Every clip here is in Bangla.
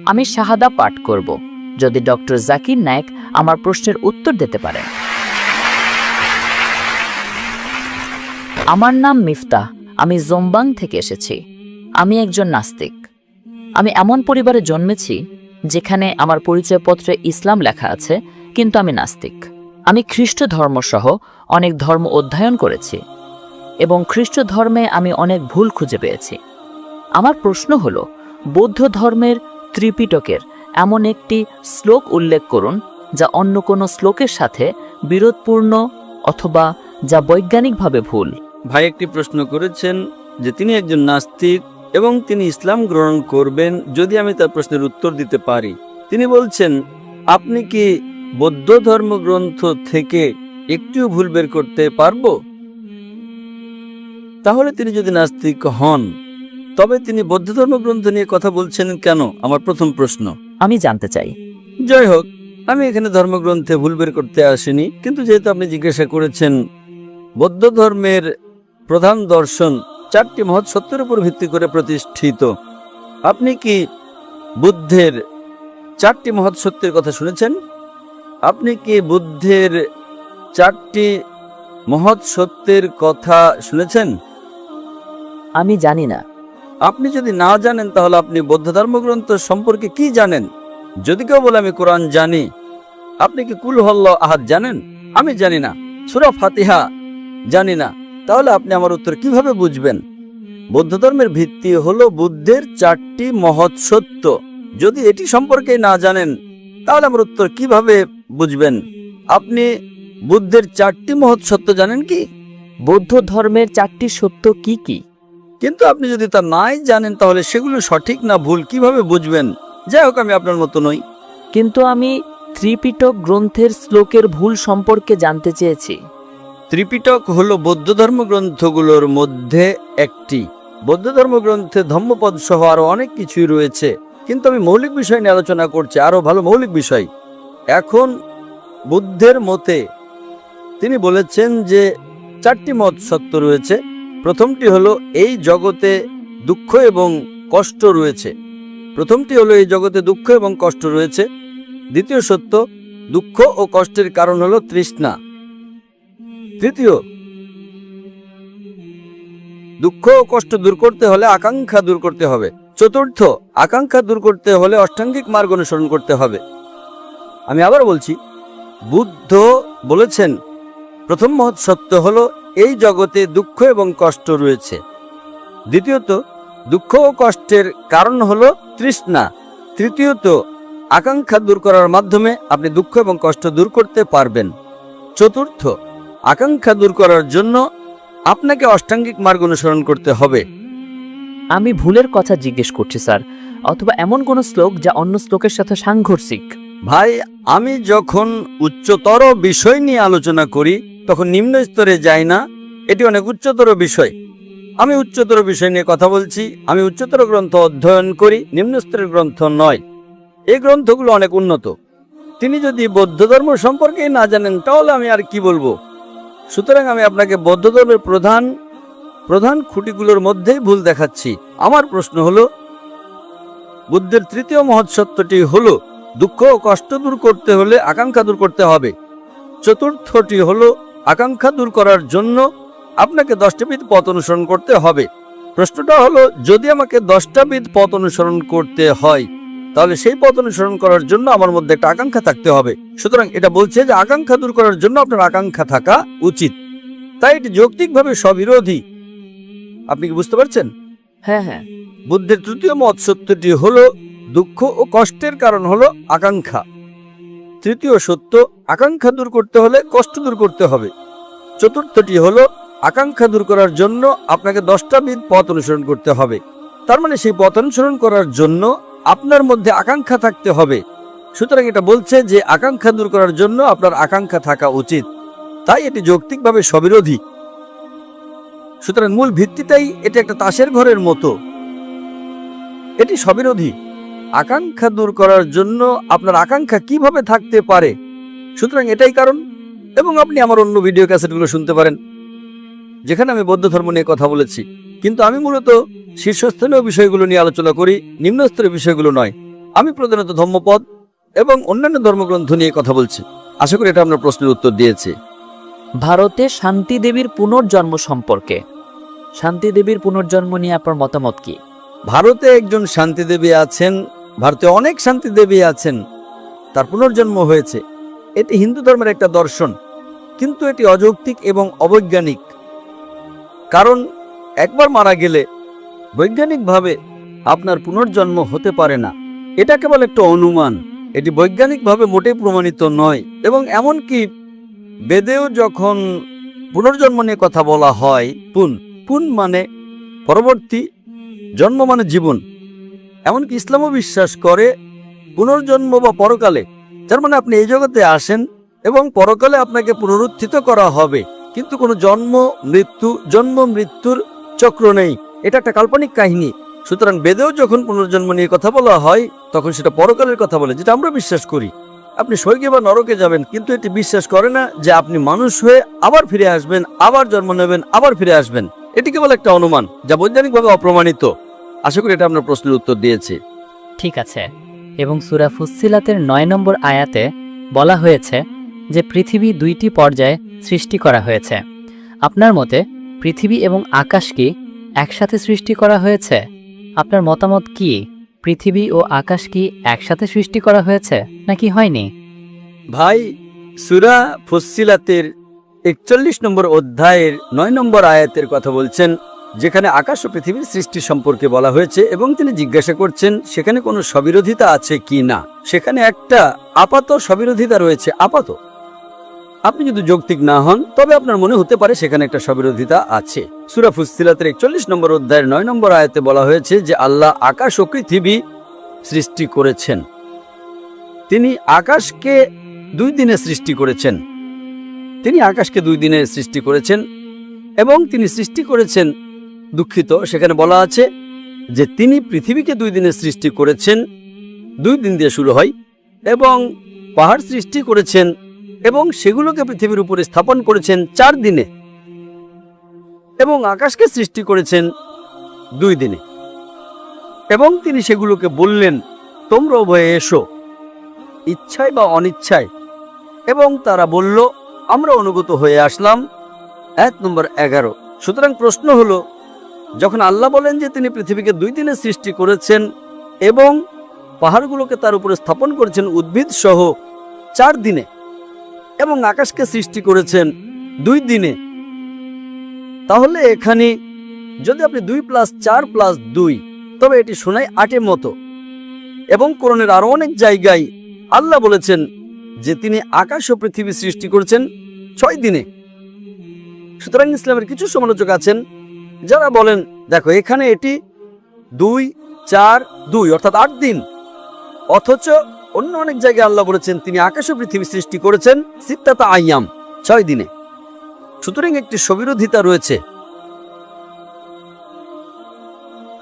আমি শাহাদা পাঠ করব যদি ডক্টর জাকির নায়েক আমার প্রশ্নের উত্তর দিতে পারেন। আমার নাম মিফতাহ, আমি জোম্বাং থেকে এসেছি। আমি একজন নাস্তিক। আমি এমন পরিবারে জন্মেছি যেখানে আমার পরিচয়পত্রে ইসলাম লেখা আছে, কিন্তু আমি নাস্তিক। আমি খ্রিস্ট ধর্মসহ অনেক ধর্ম অধ্যয়ন করেছি এবং খ্রিস্ট ধর্মে আমি অনেক ভুল খুঁজে পেয়েছি। আমার প্রশ্ন হল, বৌদ্ধ ধর্মের ত্রিপিটকের এমন একটি শ্লোক উল্লেখ করুন যা অন্য কোনো শ্লোকের সাথে বিরোধপূর্ণ অথবা যা বৈজ্ঞানিকভাবে ভুল। ভাই একটি প্রশ্ন করেছেন যে তিনি একজন নাস্তিক এবং তিনি ইসলাম গ্রহণ করবেন যদি আমি তার প্রশ্নের উত্তর দিতে পারি। তিনি বলছেন, আপনি কি বৌদ্ধ ধর্মগ্রন্থ থেকে একটিও ভুল বের করতে পারবো? তাহলে তিনি যদি নাস্তিক হন তবে তিনি বৌদ্ধ ধর্মগ্রন্থ নিয়ে কথা বলছেন কেন? আমার প্রথম প্রশ্ন আমি জানতে চাই। যাই হোক, আমি এখানে ধর্মগ্রন্থে ভুল বের করতে আসিনি, কিন্তু যেহেতু আপনি জিজ্ঞাসা করেছেন, বৌদ্ধ ধর্মের প্রধান দর্শন 4টি মহৎ সত্যের উপর ভিত্তি করে প্রতিষ্ঠিত। আপনি কি বুদ্ধের 4টি মহৎ সত্যের কথা শুনেছেন? আপনি কি বুদ্ধের 4টি মহৎ সত্যের কথা শুনেছেন? আমি জানি না। আপনি যদি না জানেন তাহলে আপনি বৌদ্ধ ধর্মগ্রন্থ সম্পর্কে কি জানেন? যদি কেউ বলে আমি কোরআন জানি, আপনি কি কুল হুয়াল্লাহু আহাদ জানেন? আমি জানি না। সূরা ফাতিহা জানি না। তাহলে আপনি আমার উত্তর কিভাবে বুঝবেন? বৌদ্ধ ধর্মের ভিত্তি হলো বুদ্ধের 4টি মহৎ সত্য। যদি এটি সম্পর্কে না জানেন তাহলে আমার উত্তর কিভাবে বুঝবেন? আপনি বুদ্ধের 4টি মহৎ সত্য জানেন কি? বৌদ্ধ ধর্মের 4টি সত্য কি কি? কিন্তু আপনি যদি তা নাই জানেন তাহলে সেগুলো সঠিক না ভুল কিভাবে বুঝবেন? যাই হোক, আমি আপনার মতো নই। কিন্তু আমি ত্রিপিটক গ্রন্থের শ্লোকের ভুল সম্পর্কে জানতে চেয়েছি। ত্রিপিটক হলো বৌদ্ধ ধর্মগ্রন্থগুলোর মধ্যে একটি। বৌদ্ধ ধর্মগ্রন্থে ধম্মপদ সহ আরো অনেক কিছুই রয়েছে, কিন্তু আমি মৌলিক বিষয় নিয়ে আলোচনা করছি, আরো ভালো মৌলিক বিষয়। এখন বুদ্ধের মতে তিনি বলেছেন যে 4টি মহৎ সত্য রয়েছে। প্রথমটি হলো এই জগতে দুঃখ এবং কষ্ট রয়েছে। দ্বিতীয় সত্য, দুঃখ ও কষ্টের কারণ হলো তৃষ্ণা। তৃতীয়, দুঃখ ও কষ্ট দূর করতে হলে আকাঙ্ক্ষা দূর করতে হবে। চতুর্থ, আকাঙ্ক্ষা দূর করতে হলে অষ্টাঙ্গিক মার্গ অনুসরণ করতে হবে। আমি আবার বলছি, বুদ্ধ বলেছেন প্রথম মহৎ সত্য হলো এই জগতে দুঃখ এবং কষ্ট রয়েছে। দ্বিতীয়ত, দুঃখ ও কষ্টের কারণ হলো তৃষ্ণা। তৃতীয়ত, আকাঙ্ক্ষা দূর করার মাধ্যমে আপনি দুঃখ এবং কষ্ট দূর করতে পারবেন। চতুর্থ, আকাঙ্ক্ষা দূর করার জন্য আপনাকে অষ্টাঙ্গিক মার্গ অনুসরণ করতে হবে। আমি ভুলের কথা জিজ্ঞেস করছি স্যার, অথবা এমন কোন শ্লোক যা অন্য শ্লোকের সাথে সাংঘর্ষিক। ভাই, আমি যখন উচ্চতর বিষয় নিয়ে আলোচনা করি তখন নিম্ন স্তরে যাই না। এটি অনেক উচ্চতর বিষয়। আমি উচ্চতর বিষয় নিয়ে কথা বলছি। আমি উচ্চতর গ্রন্থ অধ্যয়ন করি, নিম্ন স্তরের গ্রন্থ নয়। এই গ্রন্থগুলো অনেক উন্নত। তিনি যদি বৌদ্ধ ধর্ম সম্পর্কে না জানেন তাহলে আমি আর কি বলবো? সুতরাং আমি আপনাকে বৌদ্ধ ধর্মের প্রধান খুঁটিগুলোর মধ্যেই ভুল দেখাচ্ছি। আমার প্রশ্ন হলো, বুদ্ধের 3য় মহৎ সত্যটি হলো দুঃখ ও কষ্ট দূর করতে হলে আকাঙ্ক্ষা দূর করতে হবে। চতুর্থটি হলো আকাঙ্ক্ষা দূর করার জন্য আপনাকে 10টি বিধ পথ অনুসরণ করতে হবে। প্রশ্নটা হলো, যদি আমাকে 10টা বিধ পথ অনুসরণ করতে হয় তাহলে সেই পথ অনুসরণ করার জন্য আমার মধ্যে একটা আকাঙ্ক্ষা থাকতে হবে। সুতরাং এটা বলছে যে আকাঙ্ক্ষা দূর করার জন্য আপনার আকাঙ্ক্ষা থাকা উচিত। তাই এটি যৌক্তিকভাবে স্ববিরোধী। আপনি কি বুঝতে পারছেন? হ্যাঁ হ্যাঁ। বুদ্ধের 3য় মহৎ সত্যটি হলো দুঃখ ও কষ্টের কারণ হলো আকাঙ্ক্ষা। 3য় সত্য, আকাঙ্ক্ষা দূর করতে হলে কষ্ট দূর করতে হবে। চতুর্থটি হলো আকাঙ্ক্ষা দূর করার জন্য আপনাকে 10টা বিধ পথ অনুসরণ করতে হবে। তার মানে সেই পথ অনুসরণ করার জন্য আপনার মধ্যে আকাঙ্ক্ষা থাকতে হবে। সুতরাং এটা বলছে যে আকাঙ্ক্ষা দূর করার জন্য আপনার আকাঙ্ক্ষা থাকা উচিত। তাই এটি যৌক্তিকভাবে স্ববিরোধী। সুতরাং মূল ভিত্তিটাই এটা একটা তাসের ঘরের মতো। এটি স্ববিরোধী। আকাঙ্ক্ষা দূর করার জন্য আপনার আকাঙ্ক্ষা কিভাবে থাকতে পারে? সুতরাং এটাই কারণ। এবং আপনি আমার অন্য ভিডিও ক্যাসেটগুলো শুনতে পারেন যেখানে আমি বৌদ্ধ ধর্ম নিয়ে কথা বলেছি। কিন্তু আমি মূলত শীর্ষস্থানীয় বিষয়গুলো নিয়ে আলোচনা করি, নিম্নস্তরের বিষয়গুলো নয়। আমি প্রধানত ধর্মপদ এবং অন্যান্য ধর্মগ্রন্থ নিয়ে কথা বলছি। আশা করি এটা আপনার প্রশ্নের উত্তর দিয়েছে। ভারতে শান্তি দেবীর পুনর্জন্ম সম্পর্কে, শান্তি দেবীর পুনর্জন্ম নিয়ে আপনার মতামত কি? ভারতে একজন শান্তি দেবী আছেন, ভারতে অনেক শান্তি দেবী আছেন, তার পুনর্জন্ম হয়েছে। এটি হিন্দু ধর্মের একটা দর্শন, কিন্তু এটি অযৌক্তিক এবং অবৈজ্ঞানিক। কারণ একবার মারা গেলে বৈজ্ঞানিকভাবে আপনার পুনর্জন্ম হতে পারে না। এটা কেবল একটা অনুমান, এটি বৈজ্ঞানিকভাবে মোটেই প্রমাণিত নয়। এবং এমনকি বেদেও যখন পুনর্জন্ম নিয়ে কথা বলা হয়, পুন মানে পরবর্তী, জন্ম মানে জীবন। এমনকি ইসলামও বিশ্বাস করে পুনর্জন্ম বা পরকালে, যার মানে আপনি এই জগতে আসেন এবং পরকালে আপনাকে পুনরুত্থিত করা হবে, কিন্তু কোনো জন্ম মৃত্যুর চক্র নেই। এটা একটা কাল্পনিক কাহিনী। সুতরাং বেদেও যখন পুনর্জন্ম নিয়ে কথা বলা হয় তখন সেটা পরকালের কথা বলে, যেটা আমরা বিশ্বাস করি। আপনি স্বর্গে বা নরকে যাবেন, কিন্তু এটি বিশ্বাস করে না যে আপনি মানুষ হয়ে আবার ফিরে আসবেন, আবার জন্ম নেবেন, আবার ফিরে আসবেন। এটি কেবল একটা অনুমান, যা বৈজ্ঞানিকভাবে অপ্রমাণিত। আশা করি এটা আপনার প্রশ্নের উত্তর দিয়েছে। ঠিক আছে। এবং সূরা ফুসসিলাতের 9 নম্বর আয়াতে বলা হয়েছে যে পৃথিবী 2টি পর্যায়ে সৃষ্টি করা হয়েছে। আপনার মতে পৃথিবী এবং আকাশ কি একসাথে সৃষ্টি করা হয়েছে? আপনার মতামত কি? পৃথিবী ও আকাশ কি একসাথে সৃষ্টি করা হয়েছে নাকি হয়নি? ভাই, সূরা ফুসসিলাতের 41 নম্বর অধ্যায়ের 9 নম্বর আয়াতের কথা বলছেন, যেখানে আকাশ ও পৃথিবীর সৃষ্টি সম্পর্কে বলা হয়েছে এবং তিনি জিজ্ঞাসা করছেন সেখানে কোনো স্ববিরোধিতা আছে কি না। সেখানে একটা আপাত স্ববিরোধিতা রয়েছে। আপাত, আপনি যদি যৌক্তিক না হন তবে আপনার মনে হতে পারে সেখানে একটা স্ববিরোধিতা আছে। সূরা ফুসসিলাতের 41 নম্বর অধ্যায়ের 9 নম্বর আয়াতে বলা হয়েছে যে আল্লাহ আকাশ ও পৃথিবী সৃষ্টি করেছেন। তিনি আকাশকে 2 দিনে সৃষ্টি করেছেন। তিনি আকাশকে 2 দিনে সৃষ্টি করেছেন এবং তিনি সৃষ্টি করেছেন, দুঃখিত, সেখানে বলা আছে যে তিনি পৃথিবীকে 2 দিনে সৃষ্টি করেছেন, 2 দিন দিয়ে শুরু হয়, এবং পাহাড় সৃষ্টি করেছেন এবং সেগুলোকে পৃথিবীর উপরে স্থাপন করেছেন 4 দিনে, এবং আকাশকে সৃষ্টি করেছেন 2 দিনে। এবং তিনি সেগুলোকে বললেন তোমরা উভয়ে এসো, ইচ্ছায় বা অনিচ্ছায়, এবং তারা বলল আমরা অনুগত হয়ে আসলাম। 1 নম্বর 11। সুতরাং প্রশ্ন হলো, যখন আল্লাহ বলেন যে তিনি পৃথিবীকে 2 দিনে সৃষ্টি করেছেন এবং পাহাড়গুলোকে তার উপরে স্থাপন করেছেন উদ্ভিদ সহ 4 দিনে, এবং আকাশকে সৃষ্টি করেছেন 2 দিনে, তাহলে এখানে যদি আপনি 2 + 4 + 2, তবে এটি শোনায় 8-এর মতো। এবং কোরআনের আরো অনেক জায়গায় আল্লাহ বলেছেন যে তিনি আকাশ ও পৃথিবী সৃষ্টি করেছেন 6 দিনে। সুতরাং ইসলামের কিছু সমালোচক আছেন যারা বলেন দেখো এখানে এটি 2, 4, 2 অর্থাৎ 8 দিন, অথচ অন্য অনেক জায়গায় আল্লাহ বলেছেন তিনি আকাশ ও পৃথিবী সৃষ্টি করেছেন সিত্তাতা আইয়াম, 6 দিনে। সুতরাং একটি স্ববিরোধিতা রয়েছে।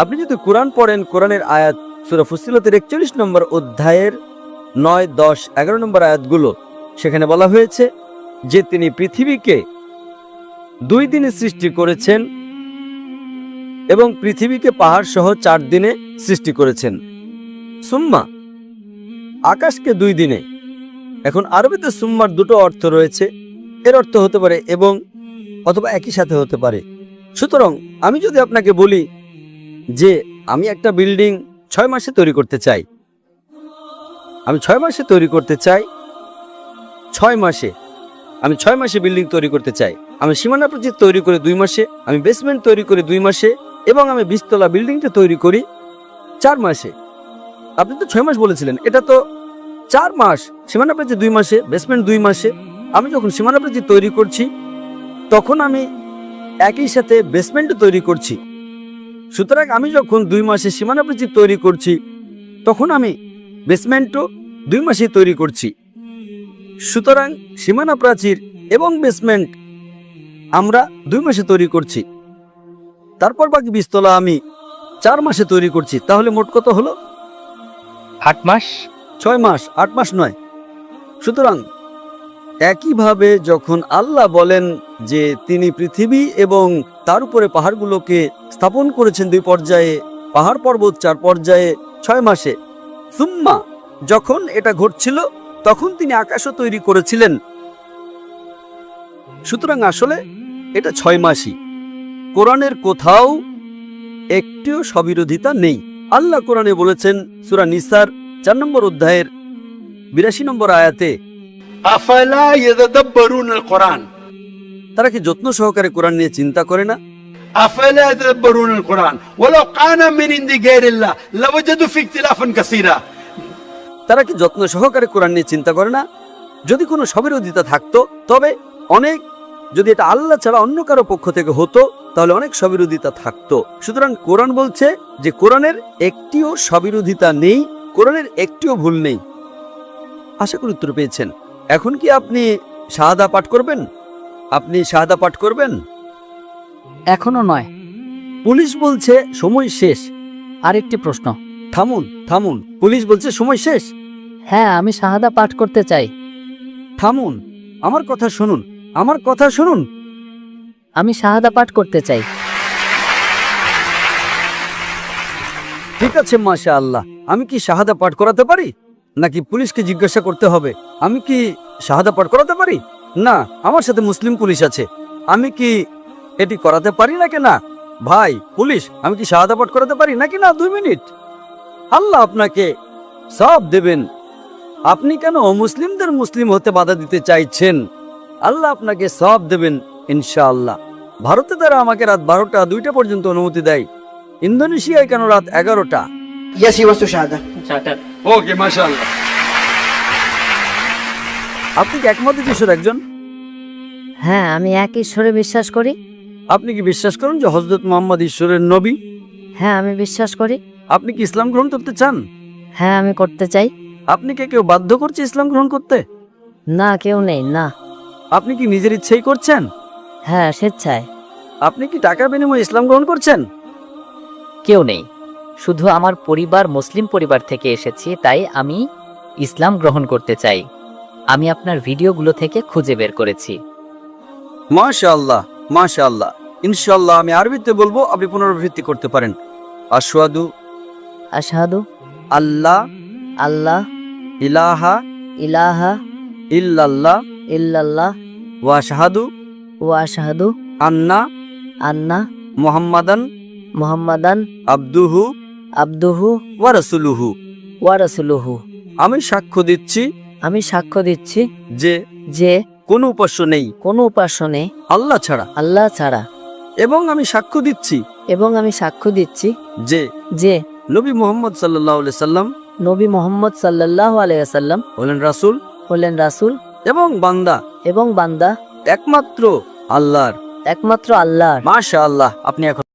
আপনি যদি কোরআন পড়েন, কোরআনের আয়াত সূরা ফুসসিলাতের 41 নম্বর অধ্যায়ের 9, 10, 11 নম্বর আয়াতগুলো, সেখানে বলা হয়েছে যে তিনি পৃথিবীকে 2 দিনে সৃষ্টি করেছেন এবং পৃথিবীকে পাহাড় সহ 4 দিনে সৃষ্টি করেছেন। সুম্মা, আকাশকে 2 দিনে। এখন আরবিতে সুম্মার 2টো অর্থ রয়েছে। এর অর্থ হতে পারে এবং, অথবা একই সাথে হতে পারে। সুতরাং আমি যদি আপনাকে বলি যে আমি একটা বিল্ডিং 6 মাসে তৈরি করতে চাই, আমি 6 মাসে তৈরি করতে চাই, 6 মাসে আমি 6 মাসে বিল্ডিং তৈরি করতে চাই, আমি সীমানা প্রাচীর তৈরি করে 2 মাসে, আমি বেসমেন্ট তৈরি করে 2 মাসে, এবং আমি 20 তলা বিল্ডিংটা তৈরি করি 4 মাসে। আপনি তো 6 মাস বলেছিলেন, এটা তো 4 মাস। সীমানা প্রাচীর 2 মাসে, বেসমেন্ট 2 মাসে। আমি যখন সীমানা প্রাচীর তৈরি করছি তখন আমি একই সাথে বেসমেন্টও তৈরি করছি। সুতরাং আমি যখন 2 মাসে সীমানা প্রাচীর তৈরি করছি তখন আমি বেসমেন্টও 2 মাসে তৈরি করছি। সুতরাং সীমানা প্রাচীর এবং বেসমেন্ট আমরা 2 মাসে তৈরি করছি, তারপর বাকি 20 তলা আমি 4 মাসে তৈরি করছি। তাহলে মোট কত হলো? 8 মাস। 6 মাস, 8 মাস নয়। সুতরাং একইভাবে যখন আল্লাহ বলেন যে তিনি পৃথিবী এবং তার উপরে পাহাড়গুলোকে স্থাপন করেছেন 2 পর্যায়ে, পাহাড় পর্বত 4 পর্যায়ে 6 মাসে, সুম্মা যখন এটা ঘটছিল তখন তিনি আকাশও তৈরি করেছিলেন। সুতরাং আসলে এটা 6 মাসই। কোরআনের কোথাও একটিও স্ববিরোধিতা নেই। আল্লাহ কোরআনে বলেছেন সূরা নিসার 4 নম্বর অধ্যায়ের 82 নম্বর আয়াতে, أفلا يتدبرون القرآن তারা কি যত্ন সহকারে কোরআন নিয়ে চিন্তা করে না? أفلا يتدبرون القرآن ولو كان من عند غير الله لوجدوا فيه اختلافا كثيرا তারা কি যত্ন সহকারে কোরআন নিয়ে চিন্তা করে না? যদি কোনো স্ববিরোধিতা থাকতো, তবে অনেক, যদি এটা আল্লাহ ছাড়া অন্য কারো পক্ষ থেকে হতো তাহলে অনেক স্ববিরোধিতা থাকতো। সুতরাং কোরআন বলছে যে কোরআনের একটিও স্ববিরোধিতা নেই, কোরআনের একটিও ভুল নেই। আশা করি উত্তর পেয়েছেন। এখন কি আপনি শাহাদা পাঠ করবেন? আপনি শাহাদা পাঠ করবেন? এখনো নয়। পুলিশ বলছে সময় শেষ। আরেকটি প্রশ্ন। থামুন থামুন, পুলিশ বলছে সময় শেষ। হ্যাঁ, আমি শাহাদা পাঠ করতে চাই। থামুন, আমার কথা শুনুন, আমার কথা শুনুন। আমি শাহাদা পাঠ করতে চাই। ঠিক আছে, মাশাআল্লাহ। আমি কি শাহাদা পাঠ করাতে পারি, নাকি পুলিশকে জিজ্ঞাসা করতে হবে? আমি কি শাহাদা পাঠ করাতে পারি? না, আমার সাথে মুসলিম পুলিশ আছে। আমি কি এটি করাতে পারি নাকি না? ভাই পুলিশ, আমি কি শাহাদা পাঠ করাতে পারি নাকি না? 2 মিনিট। আল্লাহ আপনাকে সব দেবেন। আপনি কেন অমুসলিমদের মুসলিম হতে বাধা দিতে চাইছেন? আল্লাহ আপনাকে সব দেবেন ইনশাআল্লাহ। ভারতে তারা আমাকে রাত 12টা 2টা পর্যন্ত অনুমতি দেয়। ইন্দোনেশিয়ায় কেন রাত 11টা? Yes, he wants to shahada. اوكي ما شاء الله আপনি কি একমত ঈশ্বর একজন? হ্যাঁ, আমি এক ঈশ্বরে বিশ্বাস করি। আপনি কি বিশ্বাস করেন যে হযরত মুহাম্মদ ঈশ্বরের নবী? হ্যাঁ, আমি বিশ্বাস করি। আপনি কি ইসলাম গ্রহণ করতে চান? হ্যাঁ, আমি করতে চাই। আপনি কি কেউ বাধ্য করছে ইসলাম গ্রহণ করতে? না, কেউ নেই, না। আপনি কি নিজের ইচ্ছেই করছেন? হ্যাঁ, স্বেচ্ছায়। আপনি কি টাকা বিনিময়ে ইসলাম গ্রহণ করছেন? কেউ নেই, শুধু আমার পরিবার মুসলিম পরিবার থেকে এসেছি, তাই আমি ইসলাম গ্রহণ করতে চাই। আমি আপনার ভিডিওগুলো থেকে খুঁজে বের করেছি। মাশাআল্লাহ মাশাআল্লাহ। ইনশাআল্লাহ আমি আরবিতে বলবো, আপনি পুনরাবৃত্তি করতে পারেন। আশহাদু আশহাদু আল্লাহ আল্লাহ ইলাহা ইলাহা ইল্লাল্লাহ ইল্লাল্লাহ ওয়া আশহাদু ওয়া আশহাদু আন্না আন্না মুহাম্মাদান মুহাম্মাদান আবদুহু আবদুহু ওয়া রাসূলুহু। ওয়া রাসূলুহু। আমি সাক্ষ্য দিচ্ছি আমি সাক্ষ্য দিচ্ছি যে যে কোনো উপাস্য নেই কোনো উপাস্য নেই আল্লাহ ছাড়া, আল্লাহ ছাড়া। এবং আমি সাক্ষ্য দিচ্ছি এবং আমি সাক্ষ্য দিচ্ছি যে যে নবী মুহাম্মদ সাল্লাল্লাহু আলাইহি সাল্লাম নবী মুহাম্মদ সাল্লাল্লাহু আলাইহি ওয়াসাল্লাম হলেন রাসূল হলেন রাসূল এবং বান্দা এবং বান্দা একমাত্র আল্লাহর। একমাত্র আল্লাহর। মাশাআল্লাহ। আপনি এখন